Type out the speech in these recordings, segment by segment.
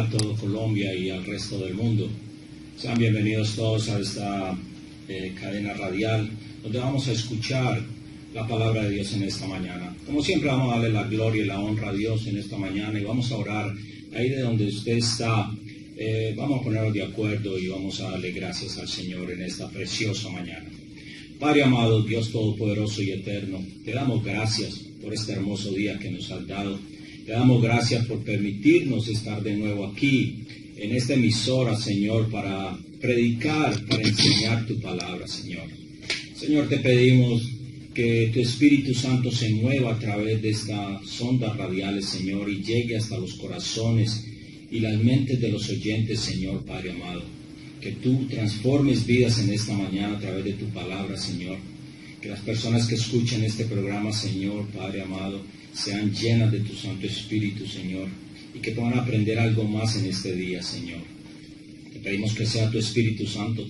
a todo Colombia y al resto del mundo. Sean bienvenidos todos a esta cadena radial, donde vamos a escuchar la palabra de Dios en esta mañana. Como siempre, vamos a darle la gloria y la honra a Dios en esta mañana y vamos a orar ahí de donde usted está. Vamos a ponernos de acuerdo y vamos a darle gracias al Señor en esta preciosa mañana. Padre amado, Dios todopoderoso y eterno, te damos gracias por este hermoso día que nos has dado. Te damos gracias por permitirnos estar de nuevo aquí en esta emisora, Señor, para predicar, para enseñar tu palabra, Señor. Señor, te pedimos que tu Espíritu Santo se mueva a través de estas ondas radiales, Señor, y llegue hasta los corazones y las mentes de los oyentes, Señor, Padre amado. Que tú transformes vidas en esta mañana a través de tu palabra, Señor. Que las personas que escuchen este programa, Señor, Padre amado, sean llenas de tu Santo Espíritu, Señor, y que puedan aprender algo más en este día, Señor. Te pedimos que sea tu Espíritu Santo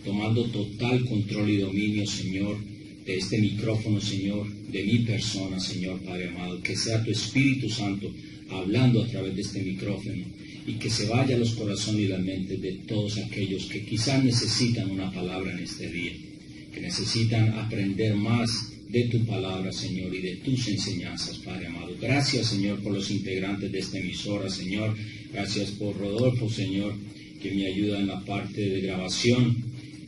tomando total control y dominio, Señor, de este micrófono, Señor, de mi persona, Señor, Padre amado. Que sea tu Espíritu Santo hablando a través de este micrófono y que se vaya a los corazones y las mentes de todos aquellos que quizás necesitan una palabra en este día, que necesitan aprender más de tu palabra, Señor, y de tus enseñanzas, Padre amado. Gracias, Señor, por los integrantes de esta emisora, Señor. Gracias por Rodolfo, Señor, que me ayuda en la parte de grabación.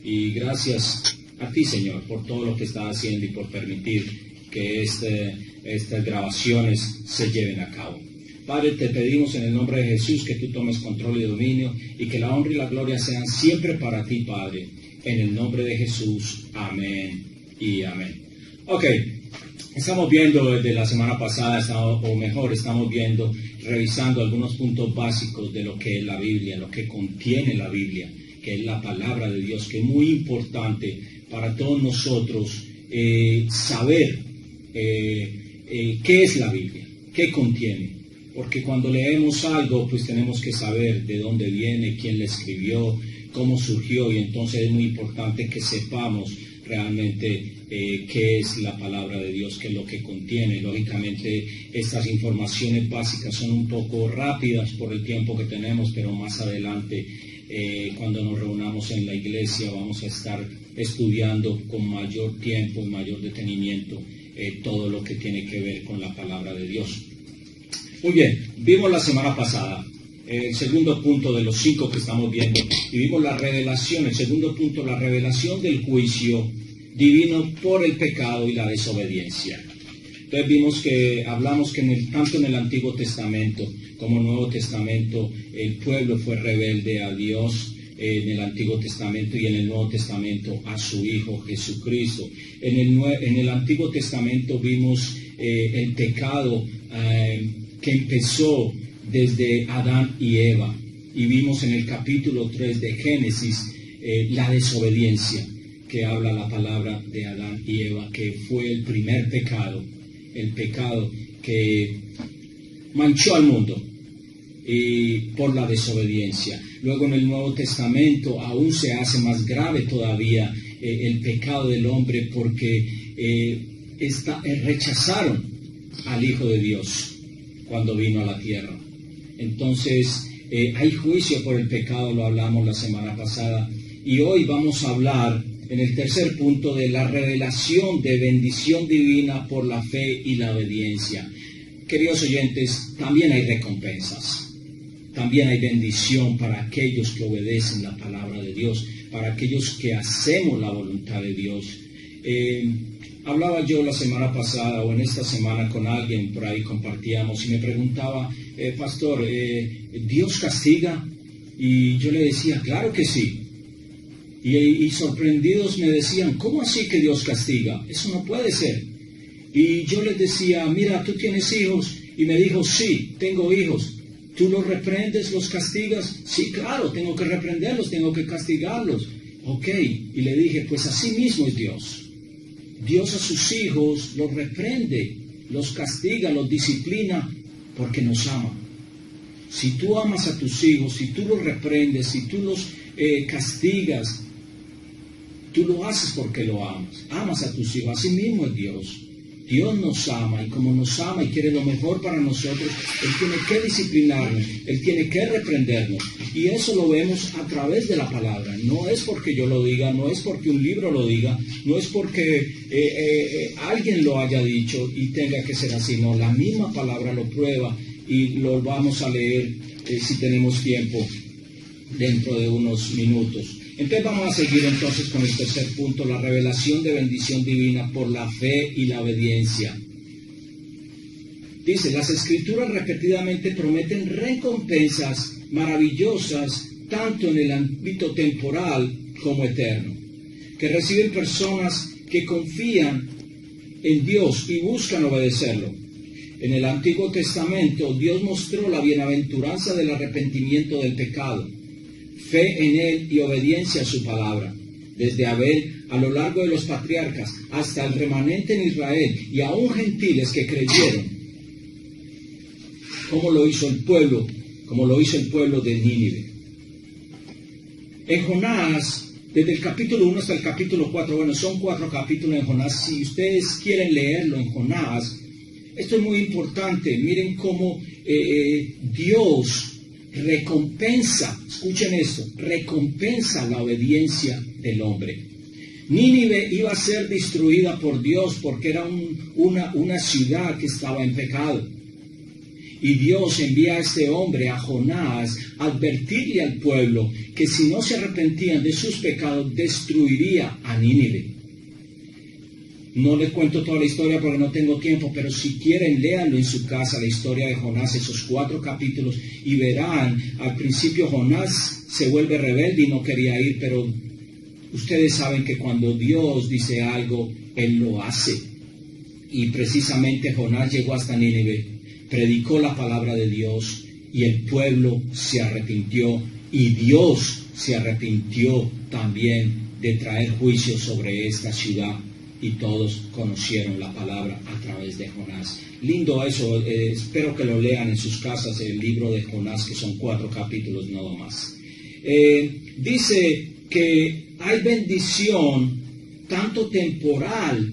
Y gracias a ti, Señor, por todo lo que estás haciendo y por permitir que estas grabaciones se lleven a cabo. Padre, te pedimos en el nombre de Jesús que tú tomes control y dominio y que la honra y la gloria sean siempre para ti, Padre. En el nombre de Jesús. Amén y amén. Ok, estamos viendo desde la semana pasada, estamos viendo, revisando algunos puntos básicos de lo que es la Biblia, lo que contiene la Biblia, que es la palabra de Dios, que es muy importante para todos nosotros saber qué es la Biblia, qué contiene. Porque cuando leemos algo, pues tenemos que saber de dónde viene, quién le escribió, cómo surgió, y entonces es muy importante que sepamos realmente qué es la palabra de Dios, qué es lo que contiene. Lógicamente, estas informaciones básicas son un poco rápidas por el tiempo que tenemos, pero más adelante, cuando nos reunamos en la iglesia, vamos a estar estudiando con mayor tiempo y mayor detenimiento todo lo que tiene que ver con la palabra de Dios. Muy bien, vimos la semana pasada el segundo punto de los 5 que estamos viendo, y vimos la revelación, el segundo punto, la revelación del juicio divino por el pecado y la desobediencia. Entonces hablamos que tanto en el Antiguo Testamento como Nuevo Testamento el pueblo fue rebelde a Dios en el Antiguo Testamento y en el Nuevo Testamento a su Hijo Jesucristo. En el Antiguo Testamento vimos el pecado que empezó desde Adán y Eva, y vimos en el capítulo 3 de Génesis la desobediencia que habla la palabra de Adán y Eva, que fue el primer pecado, el pecado que manchó al mundo y por la desobediencia. Luego en el Nuevo Testamento aún se hace más grave todavía el pecado del hombre, porque rechazaron al Hijo de Dios cuando vino a la tierra. Entonces hay juicio por el pecado, lo hablamos la semana pasada, y hoy vamos a hablar en el tercer punto de la revelación de bendición divina por la fe y la obediencia. Queridos oyentes, también hay recompensas, también hay bendición para aquellos que obedecen la palabra de Dios, para aquellos que hacemos la voluntad de Dios. Hablaba yo la semana pasada o en esta semana con alguien por ahí, compartíamos, y me preguntaba, pastor, ¿Dios castiga? Y yo le decía, claro que sí. Y sorprendidos me decían, ¿cómo así que Dios castiga? Eso no puede ser. Y yo les decía, mira, ¿tú tienes hijos? Y me dijo, sí, tengo hijos. ¿Tú los reprendes, los castigas? Sí, claro, tengo que reprenderlos, tengo que castigarlos. Ok, y le dije, pues así mismo es Dios. Dios a sus hijos los reprende, los castiga, los disciplina, porque nos ama. Si tú amas a tus hijos, si tú los reprendes, si tú los castigas, tú lo haces porque lo amas. Amas a tus hijos, así mismo es Dios. Dios nos ama, y como nos ama y quiere lo mejor para nosotros, Él tiene que disciplinarnos, Él tiene que reprendernos. Y eso lo vemos a través de la palabra. No es porque yo lo diga, no es porque un libro lo diga, no es porque alguien lo haya dicho y tenga que ser así. No, la misma palabra lo prueba y lo vamos a leer si tenemos tiempo dentro de unos minutos. Entonces vamos a seguir entonces con el tercer punto, la revelación de bendición divina por la fe y la obediencia. Dice, las escrituras repetidamente prometen recompensas maravillosas tanto en el ámbito temporal como eterno, que reciben personas que confían en Dios y buscan obedecerlo. En el Antiguo Testamento Dios mostró la bienaventuranza del arrepentimiento del pecado, fe en Él y obediencia a su palabra. Desde Abel a lo largo de los patriarcas hasta el remanente en Israel y aún gentiles que creyeron, como lo hizo el pueblo de Nínive. En Jonás, desde el capítulo 1 hasta el capítulo 4, bueno, son 4 capítulos en Jonás. Si ustedes quieren leerlo en Jonás, esto es muy importante. Miren cómo Dios recompensa, escuchen esto, recompensa la obediencia del hombre. Nínive iba a ser destruida por Dios porque era una ciudad que estaba en pecado. Y Dios envía a este hombre, a Jonás, a advertirle al pueblo que si no se arrepentían de sus pecados, destruiría a Nínive. No les cuento toda la historia porque no tengo tiempo, pero si quieren, léanlo en su casa, la historia de Jonás, esos 4 capítulos, y verán, al principio Jonás se vuelve rebelde y no quería ir, pero ustedes saben que cuando Dios dice algo, Él lo hace. Y precisamente Jonás llegó hasta Nínive, predicó la palabra de Dios, y el pueblo se arrepintió, y Dios se arrepintió también de traer juicio sobre esta ciudad. Y todos conocieron la palabra a través de Jonás. Lindo eso, espero que lo lean en sus casas, el libro de Jonás, que son 4 capítulos nada más. Dice que hay bendición tanto temporal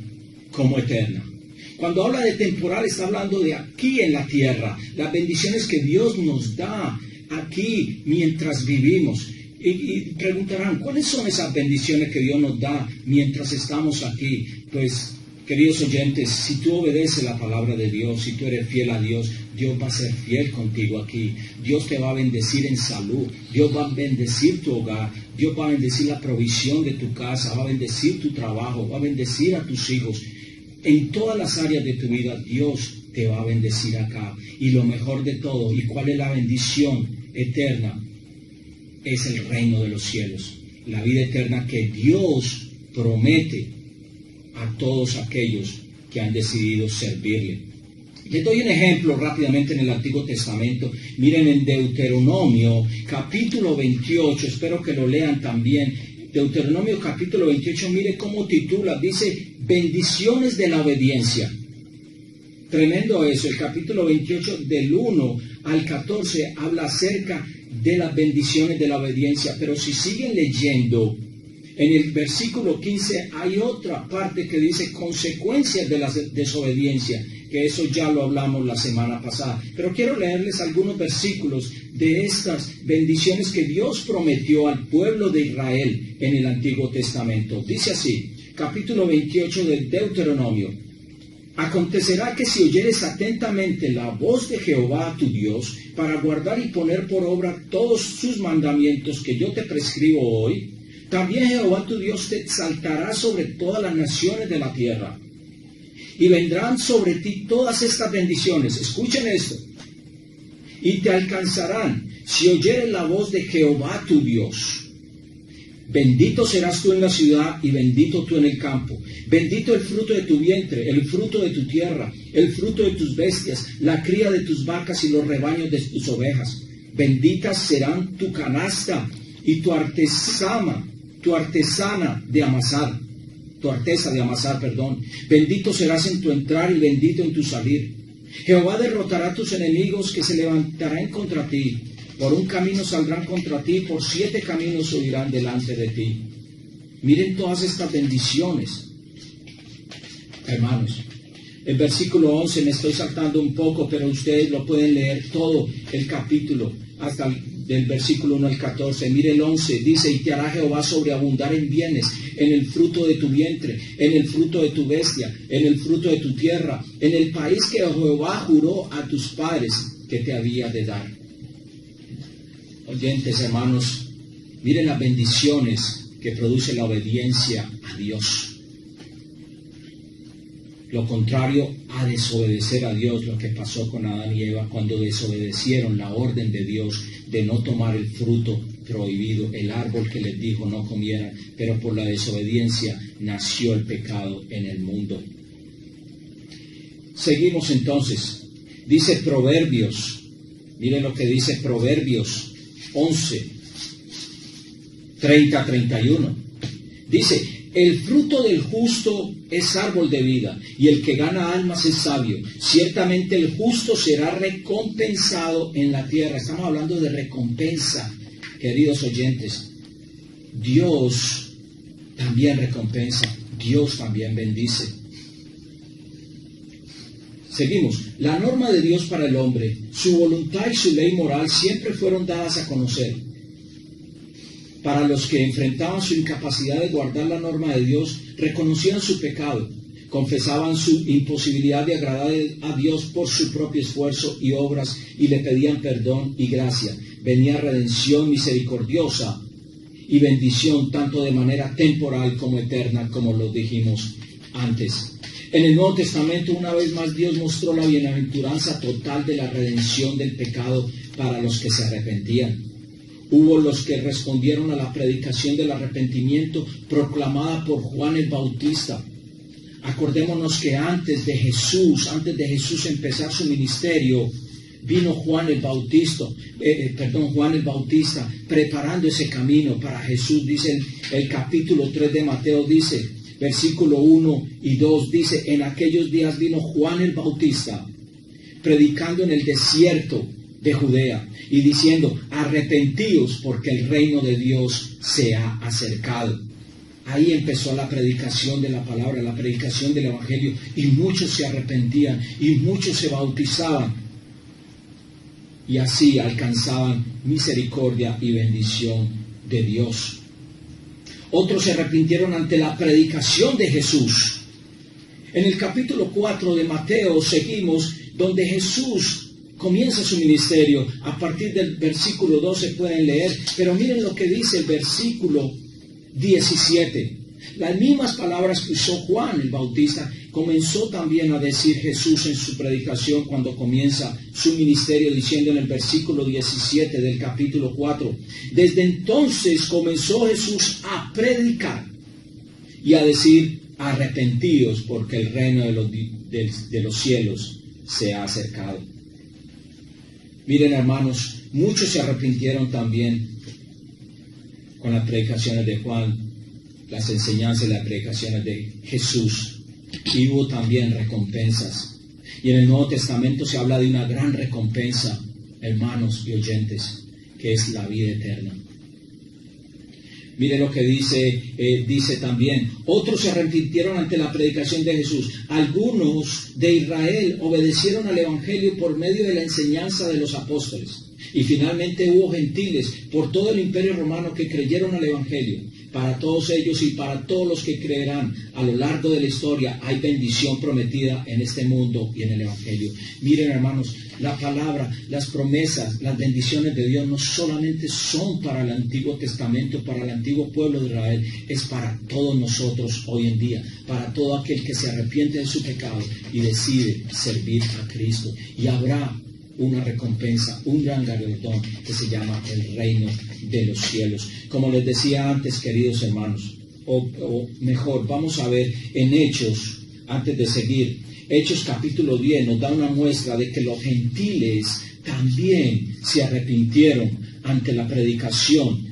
como eterna. Cuando habla de temporal está hablando de aquí en la tierra, las bendiciones que Dios nos da aquí mientras vivimos. Y preguntarán, ¿cuáles son esas bendiciones que Dios nos da mientras estamos aquí? Pues, queridos oyentes, si tú obedeces la palabra de Dios, si tú eres fiel a Dios, Dios va a ser fiel contigo aquí. Dios te va a bendecir en salud, Dios va a bendecir tu hogar, Dios va a bendecir la provisión de tu casa, va a bendecir tu trabajo, va a bendecir a tus hijos. En todas las áreas de tu vida, Dios te va a bendecir acá. Y lo mejor de todo, ¿y cuál es la bendición eterna? Es el reino de los cielos, la vida eterna que Dios promete a todos aquellos que han decidido servirle. Les doy un ejemplo rápidamente en el Antiguo Testamento. Miren en Deuteronomio capítulo 28, espero que lo lean también. Deuteronomio capítulo 28, mire cómo titula, dice bendiciones de la obediencia. Tremendo eso, el capítulo 28 del 1 al 14 habla acerca de las bendiciones de la obediencia, pero si siguen leyendo, en el versículo 15 hay otra parte que dice consecuencias de la desobediencia, que eso ya lo hablamos la semana pasada, pero quiero leerles algunos versículos de estas bendiciones que Dios prometió al pueblo de Israel en el Antiguo Testamento. Dice así, capítulo 28 del Deuteronomio: acontecerá que si oyeres atentamente la voz de Jehová tu Dios, para guardar y poner por obra todos sus mandamientos que yo te prescribo hoy, también Jehová tu Dios te exaltará sobre todas las naciones de la tierra. Y vendrán sobre ti todas estas bendiciones. Escuchen esto. Y te alcanzarán si oyeres la voz de Jehová tu Dios. Bendito serás tú en la ciudad y bendito tú en el campo. Bendito el fruto de tu vientre, el fruto de tu tierra, el fruto de tus bestias, la cría de tus vacas y los rebaños de tus ovejas. Benditas serán tu canasta y tu artesana de amasar. Tu artesa de amasar, perdón. Bendito serás en tu entrar y bendito en tu salir. Jehová derrotará a tus enemigos que se levantarán contra ti. Por un camino saldrán contra ti, por 7 caminos huirán delante de ti. Miren todas estas bendiciones, hermanos. El versículo 11, me estoy saltando un poco, pero ustedes lo pueden leer todo el capítulo, hasta del versículo 1 al 14. Mire el 11, dice, y te hará Jehová sobreabundar en bienes, en el fruto de tu vientre, en el fruto de tu bestia, en el fruto de tu tierra, en el país que Jehová juró a tus padres que te había de dar. Oyentes, hermanos, miren las bendiciones que produce la obediencia a Dios. Lo contrario a desobedecer a Dios, lo que pasó con Adán y Eva cuando desobedecieron la orden de Dios de no tomar el fruto prohibido, el árbol que les dijo no comieran, pero por la desobediencia nació el pecado en el mundo. Seguimos entonces. Dice Proverbios, miren lo que dice Proverbios 11, 30-31. Dice, el fruto del justo es árbol de vida, y el que gana almas es sabio. Ciertamente el justo será recompensado en la tierra. Estamos hablando de recompensa, queridos oyentes. Dios también recompensa, Dios también bendice. Seguimos. La norma de Dios para el hombre, su voluntad y su ley moral siempre fueron dadas a conocer. Para los que enfrentaban su incapacidad de guardar la norma de Dios, reconocían su pecado, confesaban su imposibilidad de agradar a Dios por su propio esfuerzo y obras y le pedían perdón y gracia. Venía redención misericordiosa y bendición tanto de manera temporal como eterna, como lo dijimos antes. En el Nuevo Testamento, una vez más, Dios mostró la bienaventuranza total de la redención del pecado para los que se arrepentían. Hubo los que respondieron a la predicación del arrepentimiento proclamada por Juan el Bautista. Acordémonos que antes de Jesús empezar su ministerio, vino Juan el Bautista preparando ese camino para Jesús. Dice el capítulo 3 de Mateo, dice, versículo 1 y 2, dice, en aquellos días vino Juan el Bautista predicando en el desierto de Judea y diciendo, arrepentíos porque el reino de Dios se ha acercado. Ahí empezó la predicación de la palabra, la predicación del evangelio, y muchos se arrepentían y muchos se bautizaban y así alcanzaban misericordia y bendición de Dios. Otros se arrepintieron ante la predicación de Jesús. En el capítulo 4 de Mateo seguimos donde Jesús comienza su ministerio. A partir del versículo 12 pueden leer, pero miren lo que dice el versículo 17. Las mismas palabras que usó Juan el Bautista comenzó también a decir Jesús en su predicación cuando comienza su ministerio, diciendo en el versículo 17 del capítulo 4, desde entonces comenzó Jesús a predicar y a decir, arrepentíos porque el reino de los cielos se ha acercado. Miren, hermanos, muchos se arrepintieron también con las predicaciones de Juan, las enseñanzas y las predicaciones de Jesús. Y hubo también recompensas. Y en el Nuevo Testamento se habla de una gran recompensa, hermanos y oyentes, que es la vida eterna. Mire lo que dice también. Otros se arrepintieron ante la predicación de Jesús. Algunos de Israel obedecieron al Evangelio por medio de la enseñanza de los apóstoles. Y finalmente hubo gentiles por todo el imperio romano que creyeron al Evangelio. Para todos ellos y para todos los que creerán a lo largo de la historia hay bendición prometida en este mundo y en el Evangelio. Miren, hermanos, la palabra, las promesas, las bendiciones de Dios no solamente son para el Antiguo Testamento, para el antiguo pueblo de Israel, es para todos nosotros hoy en día, para todo aquel que se arrepiente de su pecado y decide servir a Cristo. Y habrá una recompensa, un gran galardón que se llama el reino de los cielos. Como les decía antes, queridos hermanos, o mejor, vamos a ver en Hechos, antes de seguir, Hechos capítulo 10 nos da una muestra de que los gentiles también se arrepintieron ante la predicación,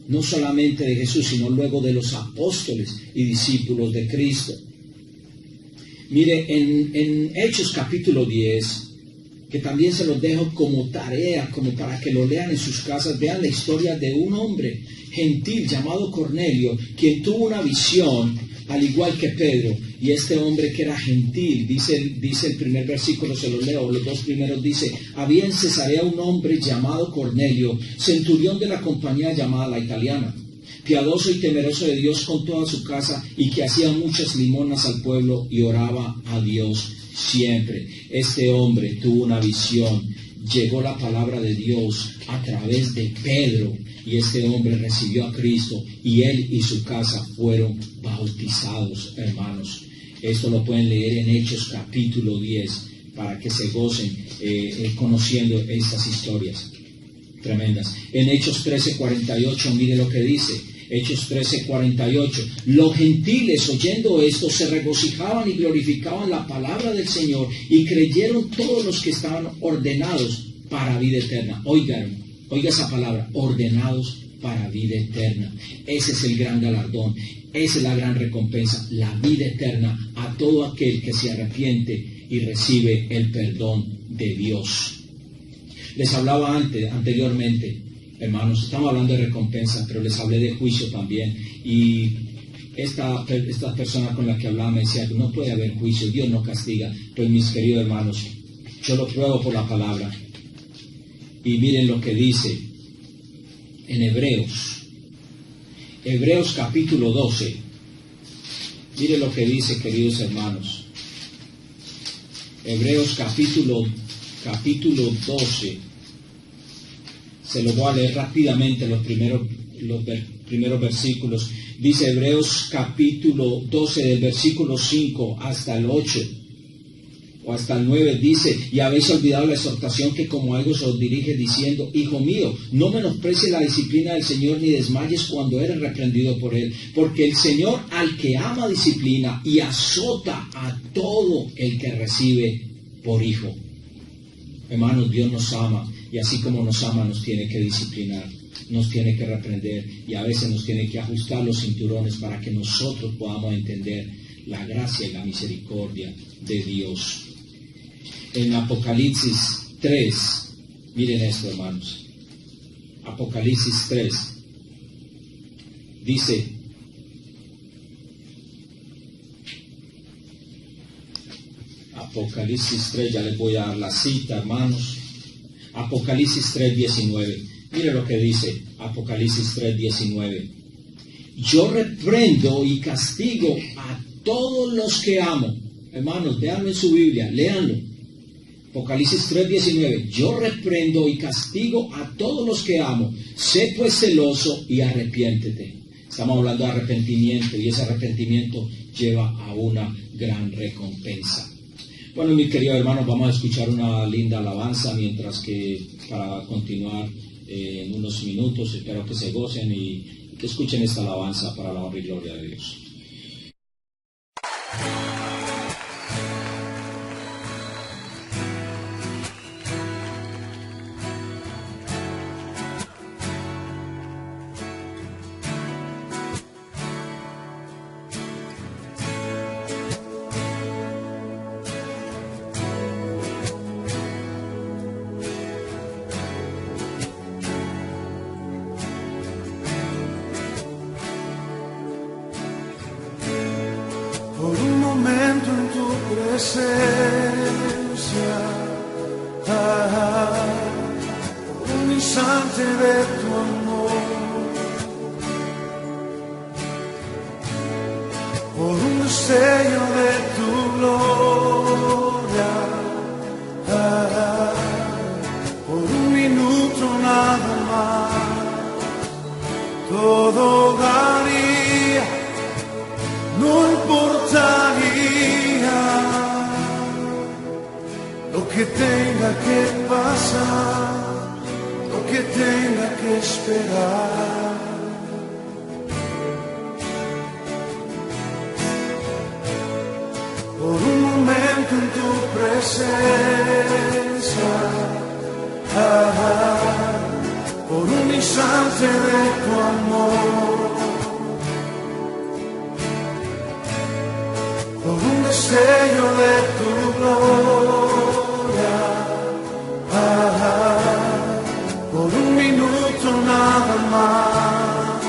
no solamente de Jesús, sino luego de los apóstoles y discípulos de Cristo. Mire, en Hechos capítulo 10, que también se los dejo como tarea, como para que lo lean en sus casas, vean la historia de un hombre gentil llamado Cornelio, quien tuvo una visión al igual que Pedro. Y este hombre que era gentil, dice el primer versículo, se lo leo, los dos primeros dice: había en Cesarea un hombre llamado Cornelio, centurión de la compañía llamada La Italiana, piadoso y temeroso de Dios con toda su casa, y que hacía muchas limonas al pueblo y oraba a Dios siempre. Este hombre tuvo una visión, llegó la palabra de Dios a través de Pedro, y este hombre recibió a Cristo, y él y su casa fueron bautizados, hermanos. Esto lo pueden leer en Hechos capítulo 10, para que se gocen conociendo estas historias tremendas. En Hechos 13:48, mire lo que dice. Hechos 13:48. Los gentiles, oyendo esto, se regocijaban y glorificaban la palabra del Señor, y creyeron todos los que estaban ordenados para vida eterna. Oiga esa palabra, ordenados para vida eterna. Ese es el gran galardón, esa es la gran recompensa, la vida eterna a todo aquel que se arrepiente y recibe el perdón de Dios. Les hablaba anteriormente, hermanos, estamos hablando de recompensa, pero les hablé de juicio también. Y esta persona con la que hablaba me decía: no puede haber juicio, Dios no castiga. Pues mis queridos hermanos, yo lo pruebo por la palabra. Y miren lo que dice en Hebreos capítulo 12. Miren lo que dice, queridos hermanos. Hebreos capítulo 12. Se lo voy a leer rápidamente los primeros versículos. Dice Hebreos capítulo 12, del versículo 5 hasta el 8 o hasta el 9, dice: y habéis olvidado la exhortación que como algo se os dirige, diciendo: hijo mío, no menosprecies la disciplina del Señor, ni desmayes cuando eres reprendido por él, porque el Señor al que ama disciplina y azota a todo el que recibe por hijo. Hermanos, Dios nos ama, y así como nos ama, nos tiene que disciplinar, nos tiene que reprender, y a veces nos tiene que ajustar los cinturones para que nosotros podamos entender la gracia y la misericordia de Dios. En Apocalipsis 3, miren esto, hermanos. Apocalipsis 3 dice: Apocalipsis 3, ya les voy a dar la cita, hermanos. Apocalipsis 3:19. Mire lo que dice Apocalipsis 3:19. Yo reprendo y castigo a todos los que amo. Hermanos, véanlo en su Biblia, léanlo. Apocalipsis 3:19. Yo reprendo y castigo a todos los que amo. Sé pues celoso y arrepiéntete. Estamos hablando de arrepentimiento, y ese arrepentimiento lleva a una gran recompensa. Bueno, mis queridos hermanos, vamos a escuchar una linda alabanza mientras que, para continuar en unos minutos, espero que se gocen y que escuchen esta alabanza para la honra y gloria de Dios. Un instante de tu amor, por un destello de tu gloria, por un minuto nada más, todo daría, no importaría lo que tenga que pasar, lo que tenga que esperar. Por un momento en tu presencia, por un instante de tu amor, por un destello de tu gloria, por un minuto nada más,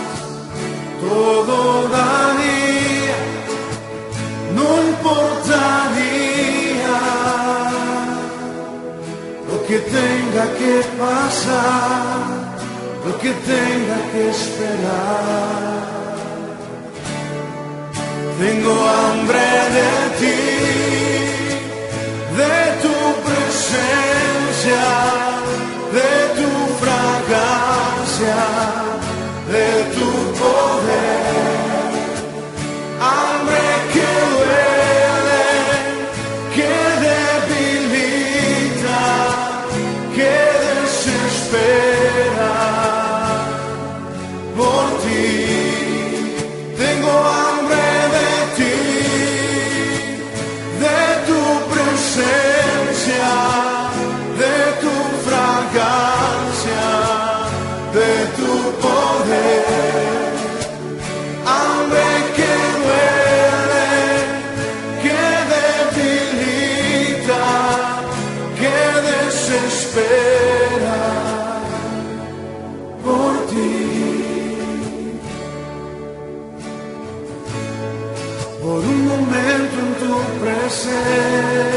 todo daría, importaría lo que tenga que pasar, lo que tenga que esperar. Tengo hambre de ti, de tu presencia, de tu fragancia, de tu poder. Hambre que duele, que debilita, que desespera por ti. Tengo hambre de ti, de tu presencia, de tu fragancia, de tu poder. Hambre que duele, que debilita, que desespera por ti. Por un momento en tu presencia,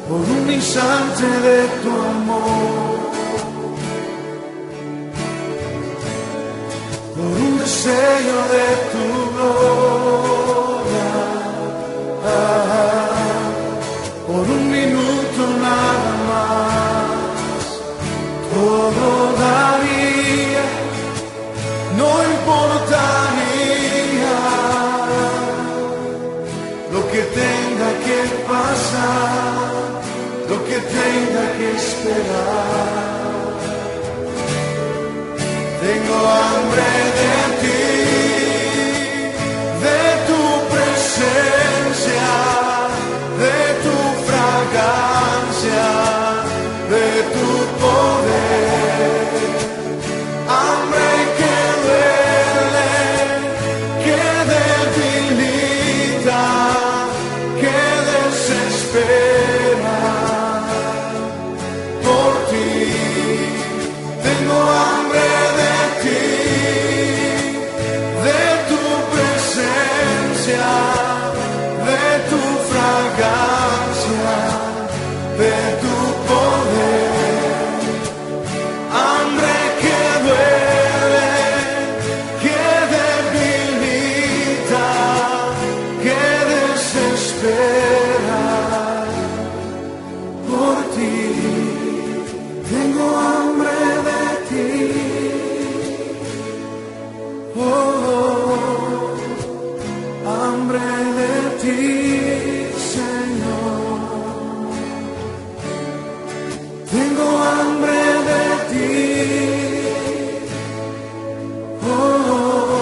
por un instante de tu amor, por un deseo de tu gloria, por un minuto nada más, todo daría, no importaría lo que tenga que pasar, lo que tenga que esperar. Tengo hambre de ti, de tu presencia, de tu fragancia, de tu poder. Hambre que duele, que debilita, que desespera por ti. Tengo hambre de ti, de tu presencia, de tu fragancia, de tu poder. Hambre que duele, que debilita, que desespera por ti. Tengo hambre de ti, oh, hambre de ti, Señor. Tengo hambre de ti, oh,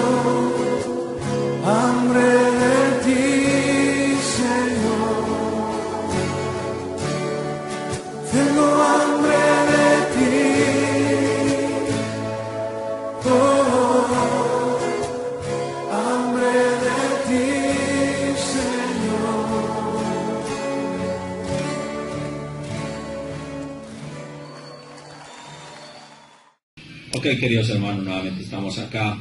hambre de ti, Señor. Tengo hambre de ti, oh, hambre de ti, Señor. Ok, queridos hermanos, nuevamente estamos acá.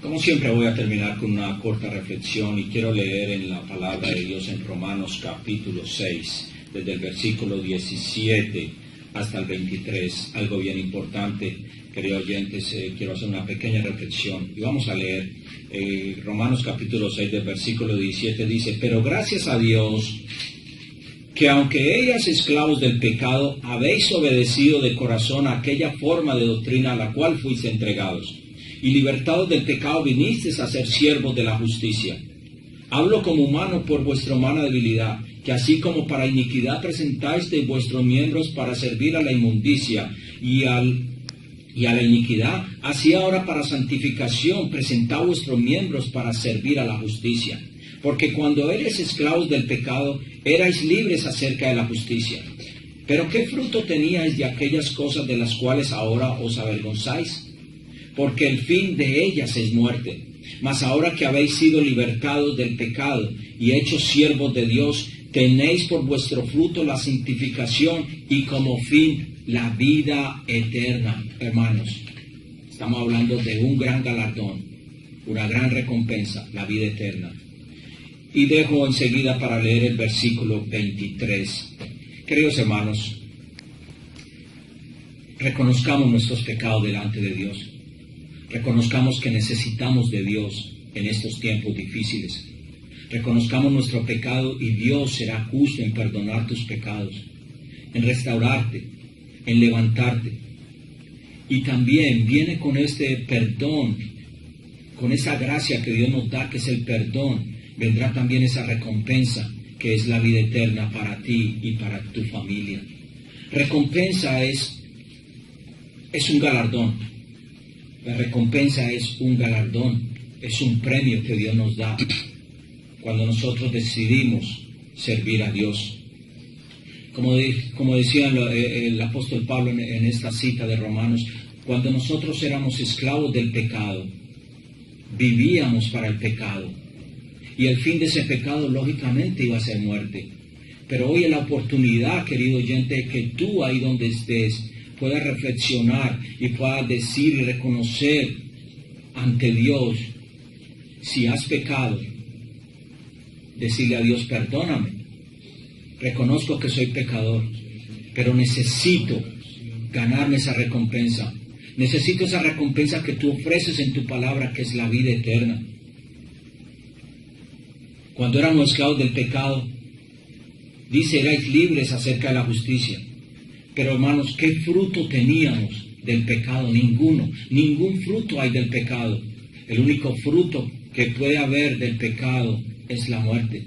Como siempre voy a terminar con una corta reflexión y quiero leer en la palabra de Dios en Romanos capítulo 6, desde el versículo 17 hasta el 23, algo bien importante, queridos oyentes. Quiero hacer una pequeña reflexión y vamos a leer Romanos capítulo 6 del versículo 17, dice: pero gracias a Dios, que aunque ellas esclavos del pecado, habéis obedecido de corazón a aquella forma de doctrina a la cual fuiste entregados, y libertados del pecado vinisteis a ser siervos de la justicia. Hablo como humano por vuestra humana debilidad, que así como para iniquidad presentáis de vuestros miembros para servir a la inmundicia y a la iniquidad, así ahora para santificación presentad vuestros miembros para servir a la justicia. Porque cuando eres esclavos del pecado, erais libres acerca de la justicia. Pero ¿qué fruto teníais de aquellas cosas de las cuales ahora os avergonzáis? Porque el fin de ellas es muerte. Mas ahora que habéis sido libertados del pecado y hechos siervos de Dios, tenéis por vuestro fruto la santificación y como fin la vida eterna. Hermanos, estamos hablando de un gran galardón. una gran recompensa, la vida eterna. Y dejo enseguida para leer el versículo 23. Queridos hermanos, reconozcamos nuestros pecados delante de Dios. Reconozcamos que necesitamos de Dios en estos tiempos difíciles. Reconozcamos nuestro pecado y Dios será justo en perdonar tus pecados, en restaurarte, en levantarte. Y también viene con este perdón, con esa gracia que Dios nos da, que es el perdón. Vendrá también esa recompensa, que es la vida eterna para ti y para tu familia. Recompensa es un galardón. La recompensa es un galardón, es un premio que Dios nos da cuando nosotros decidimos servir a Dios. Como decía el apóstol Pablo en esta cita de Romanos, cuando nosotros éramos esclavos del pecado, vivíamos para el pecado. Y el fin de ese pecado, lógicamente, iba a ser muerte. Pero hoy es la oportunidad, querido oyente, que tú ahí donde estés puedas reflexionar y puedas decir y reconocer ante Dios si has pecado. Decirle a Dios, perdóname. Reconozco que soy pecador, pero necesito ganarme esa recompensa. Necesito esa recompensa que tú ofreces en tu palabra, que es la vida eterna. Cuando éramos esclavos del pecado, dice, erais libres acerca de la justicia. Pero hermanos, ¿qué fruto teníamos del pecado? Ninguno. Ningún fruto hay del pecado. El único fruto que puede haber del pecado es la muerte.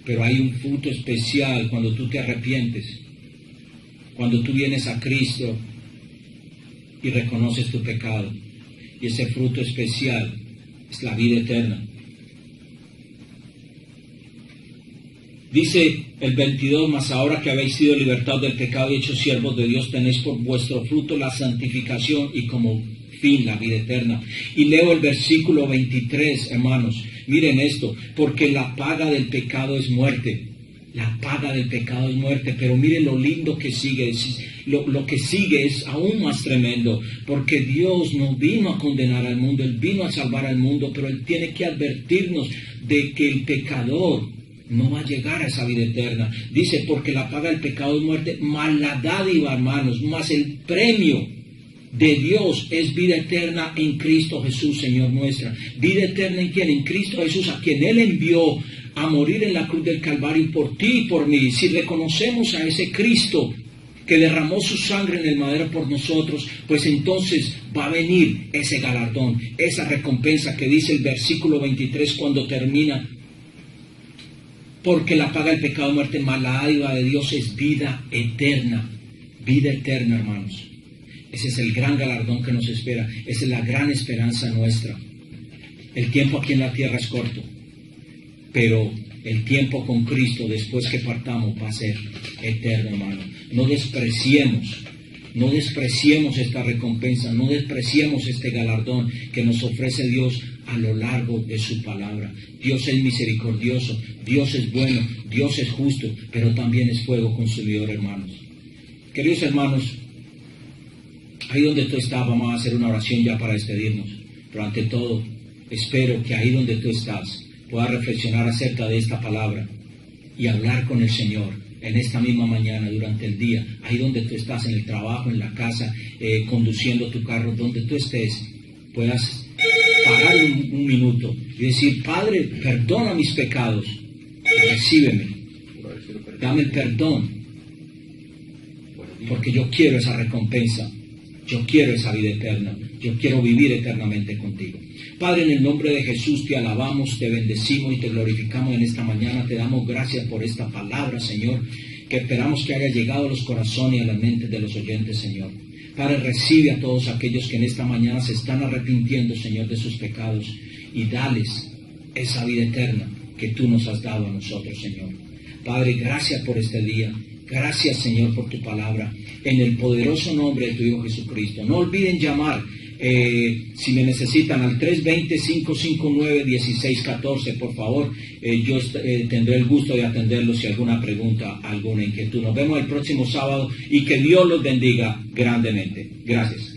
Pero hay un fruto especial cuando tú te arrepientes. Cuando tú vienes a Cristo y reconoces tu pecado. Y ese fruto especial es la vida eterna. Dice el 22, mas ahora que habéis sido libertados del pecado y hechos siervos de Dios, tenéis por vuestro fruto la santificación y como fin la vida eterna. Y leo el versículo 23, hermanos. Miren esto, porque la paga del pecado es muerte. La paga del pecado es muerte, pero miren lo lindo que sigue. Lo que sigue es aún más tremendo, porque Dios no vino a condenar al mundo, Él vino a salvar al mundo, pero Él tiene que advertirnos de que el pecador no va a llegar a esa vida eterna. Dice, porque la paga del pecado es muerte, mas la dádiva, hermanos, más el premio de Dios es vida eterna en Cristo Jesús, Señor nuestra. Vida eterna en quien, en Cristo Jesús, a quien Él envió a morir en la cruz del Calvario por ti y por mí. Si reconocemos a ese Cristo que derramó su sangre en el madero por nosotros, pues entonces va a venir ese galardón, esa recompensa que dice el versículo 23 cuando termina. Porque la paga del pecado, muerte, mas la dádiva de Dios es vida eterna. Vida eterna, hermanos. Ese es el gran galardón que nos espera. Esa es la gran esperanza nuestra. El tiempo aquí en la tierra es corto, pero el tiempo con Cristo después que partamos va a ser eterno, hermano. No despreciemos esta recompensa, no despreciemos este galardón que nos ofrece Dios a lo largo de su palabra. Dios es misericordioso, Dios es bueno, Dios es justo, pero también es fuego consumidor, hermanos. Queridos hermanos, ahí donde tú estás, vamos a hacer una oración ya para despedirnos. Pero ante todo, espero que ahí donde tú estás puedas reflexionar acerca de esta palabra y hablar con el Señor en esta misma mañana, durante el día, ahí donde tú estás, en el trabajo, en la casa, conduciendo tu carro, donde tú estés, puedas parar un minuto y decir, Padre, perdona mis pecados, recíbeme, dame el perdón, porque yo quiero esa recompensa, yo quiero esa vida eterna, yo quiero vivir eternamente contigo. Padre, en el nombre de Jesús te alabamos, te bendecimos y te glorificamos en esta mañana. Te damos gracias por esta palabra, Señor, que esperamos que haya llegado a los corazones y a las mentes de los oyentes, Señor. Padre, recibe a todos aquellos que en esta mañana se están arrepintiendo, Señor, de sus pecados, y dales esa vida eterna que tú nos has dado a nosotros, Señor. Padre, gracias por este día. Gracias, Señor, por tu palabra. En el poderoso nombre de tu Hijo Jesucristo. No olviden llamar, si me necesitan, al 320-559-1614, por favor. Yo tendré el gusto de atenderlos si alguna pregunta, alguna inquietud. Nos vemos el próximo sábado y que Dios los bendiga grandemente. Gracias.